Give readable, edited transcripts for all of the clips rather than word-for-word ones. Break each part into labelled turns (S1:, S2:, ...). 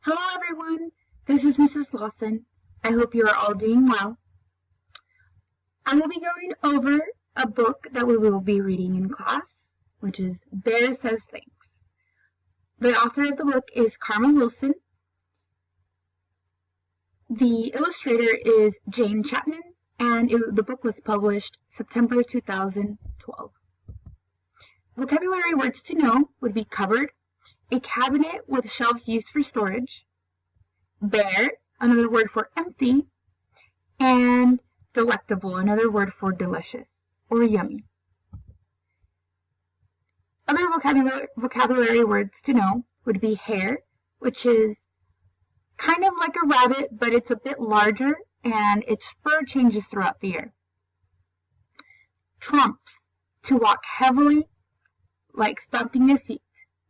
S1: Hello everyone, this is Mrs. Lawson. I hope you are all doing well. I will be going over a book that we will be reading in class, which is Bear Says Thanks. The author of the book is Karma Wilson. The illustrator is Jane Chapman, and the book was published September 2012. Vocabulary words to know would be cupboard, a cabinet with shelves used for storage, bare, another word for empty, and delectable, another word for delicious or yummy. Other vocabulary words to know would be hare, which is kind of like a rabbit, but it's a bit larger and its fur changes throughout the year. Tromps, to walk heavily, like stomping your feet.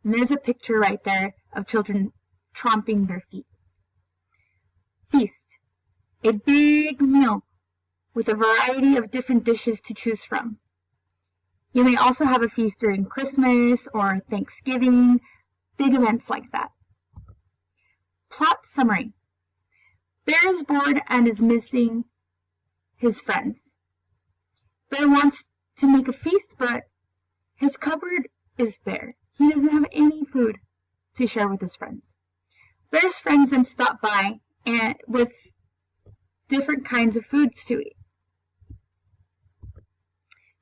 S1: And there's a picture right there of children tromping their feet. Feast, a big meal with a variety of different dishes to choose from. You may also have a feast during Christmas or Thanksgiving, big events like that. Plot summary. Bear is bored and is missing his friends. Bear wants to make a feast, but his cupboard is bare. He doesn't have any food to share with his friends. Bear's friends then stop by and with different kinds of foods to eat.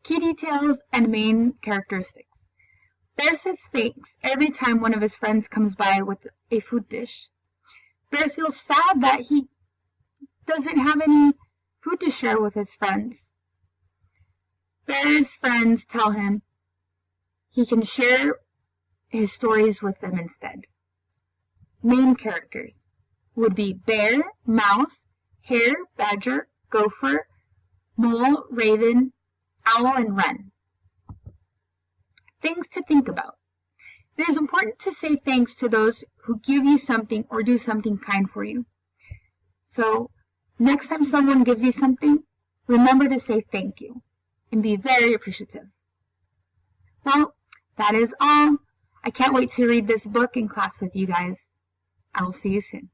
S1: Key details and main characteristics. Bear says thanks every time one of his friends comes by with a food dish. Bear feels sad that he doesn't have any food to share with his friends. Bear's friends tell him he can share his stories with them instead. Main characters would be bear, mouse, hare, badger, gopher, mole, raven, owl, and wren. Things to think about. It is important to say thanks to those who give you something or do something kind for you. So, next time someone gives you something, remember to say thank you and be very appreciative. Well, that is all. I can't wait to read this book in class with you guys. I will see you soon.